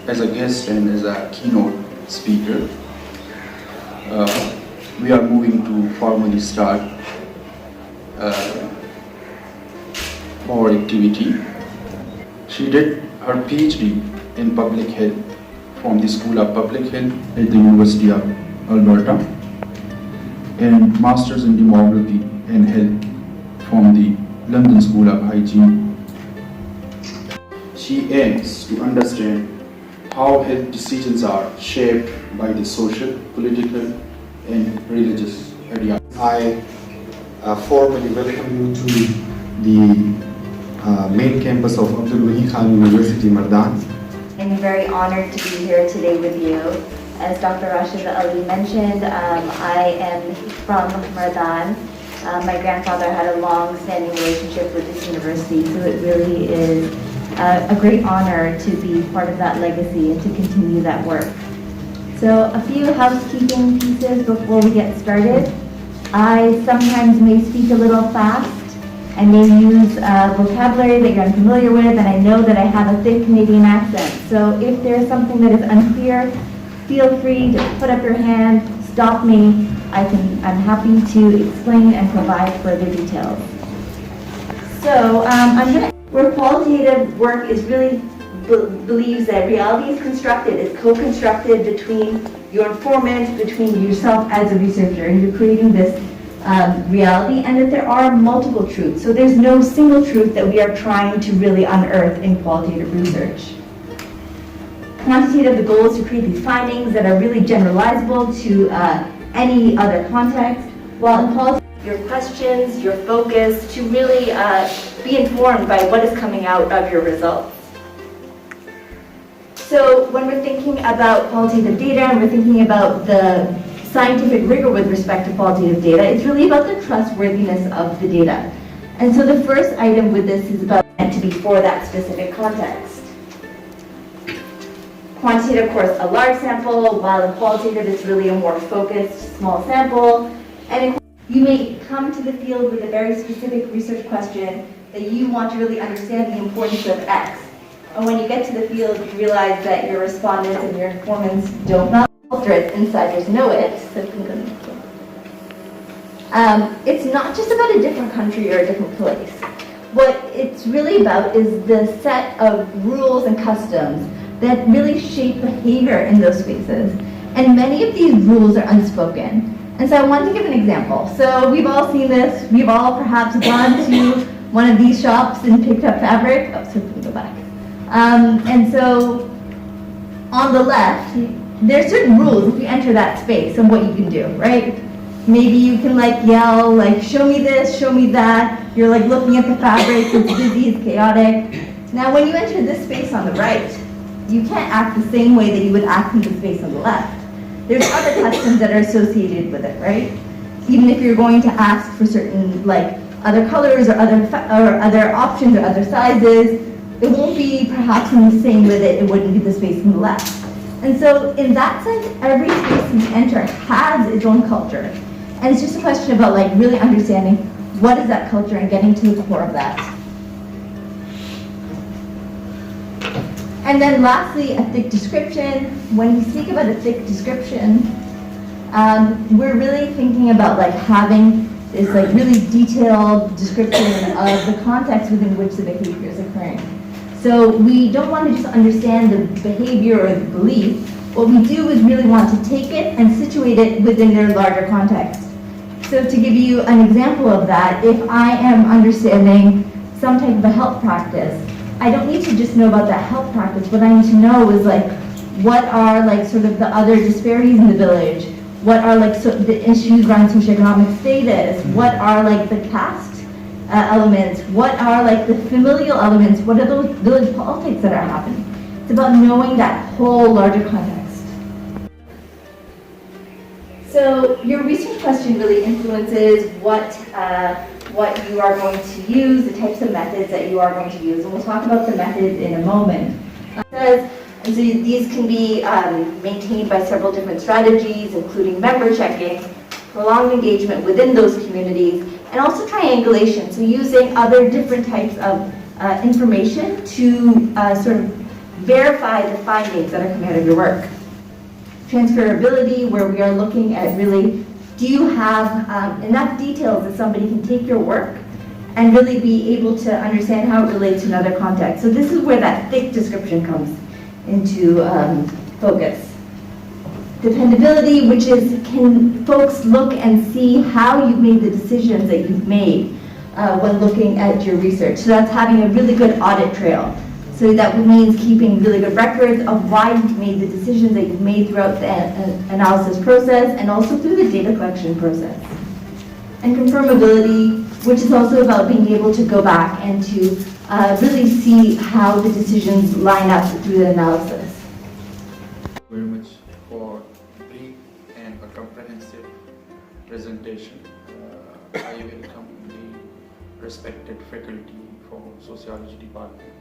as a guest and as a keynote speaker. We are moving to formally start our activity. She did her PhD in public health from the School of Public Health at the University of Alberta, and Masters in Demography and Health from the London School of Hygiene. She aims to understand how health decisions are shaped by the social, political, and religious ideologies. I formally welcome you to the main campus of Abdul University, Mardan. I'm very honored to be here today with you. As Dr. Rashida Ali mentioned, I am from Mardan. My grandfather had a long-standing relationship with this university, so it really is a great honor to be part of that legacy and to continue that work. So a few housekeeping pieces before we get started. I sometimes may speak a little fast. I may use vocabulary that you're unfamiliar with, and I know that I have a thick Canadian accent. So if there's something that is unclear, feel free to put up your hand, stop me. I'm happy to explain and provide further details. So where qualitative work is really believes that reality is constructed, it's co-constructed between your informant, between yourself as a researcher, and you're creating this reality, and that there are multiple truths. So there's no single truth that we are trying to really unearth in qualitative research. Quantitative, the goal is to create these findings that are really generalizable to any other context, while in qualitative, your questions, your focus, to really be informed by what is coming out of your results. So when we're thinking about qualitative data and we're thinking about the scientific rigor with respect to qualitative data, it's really about the trustworthiness of the data. And so the first item with this is about meant to be for that specific context. Quantitative, of course, a large sample, while in qualitative it's really a more focused, small sample. And you may come to the field with a very specific research question that you want to really understand the importance of X. And when you get to the field, you realize that your respondents and your informants don't know it, insiders know it. So it's not just about a different country or a different place. What it's really about is the set of rules and customs that really shape behavior in those spaces. And many of these rules are unspoken. And so I wanted to give an example. So we've all seen this. We've all perhaps gone to one of these shops and picked up fabric. Oh, so we can go back. And so on the left, there's certain rules if you enter that space and what you can do, right? Maybe you can yell, show me this, show me that. You're looking at the fabric, it's busy, it's chaotic. Now when you enter this space on the right, you can't act the same way that you would act in the space on the left. There's other customs that are associated with it, right? Even if you're going to ask for certain other colors or other options or other sizes, it won't be perhaps in the same way that it wouldn't be the space on the left. And so in that sense, every space you enter has its own culture. And it's just a question about really understanding what is that culture and getting to the core of that. And then lastly, a thick description. When we speak about a thick description, we're really thinking about having this really detailed description of the context within which the behavior is occurring. So we don't want to just understand the behavior or the belief. What we do is really want to take it and situate it within their larger context. So to give you an example of that, if I am understanding some type of a health practice, I don't need to just know about that health practice. What I need to know is what are sort of the other disparities in the village? What are the issues around socioeconomic status? What are the caste elements? What are the familial elements? What are those village politics that are happening? It's about knowing that whole larger context. So your research question really influences what you are going to use, the types of methods that you are going to use. And we'll talk about the methods in a moment. And so these can be maintained by several different strategies, including member checking, prolonged engagement within those communities, and also triangulation, so using other different types of information to sort of verify the findings that are coming out of your work. Transferability, where we are looking at really, do you have enough details that somebody can take your work and really be able to understand how it relates to another context. So this is where that thick description comes into focus. Dependability, which is, can folks look and see how you've made the decisions that you've made when looking at your research. So that's having a really good audit trail. So that means keeping really good records of why you've made the decisions that you've made throughout the analysis process and also through the data collection process. And confirmability, which is also about being able to go back and to really see how the decisions line up through the analysis. Very much for brief and a comprehensive presentation. I welcome the respected faculty from Sociology Department.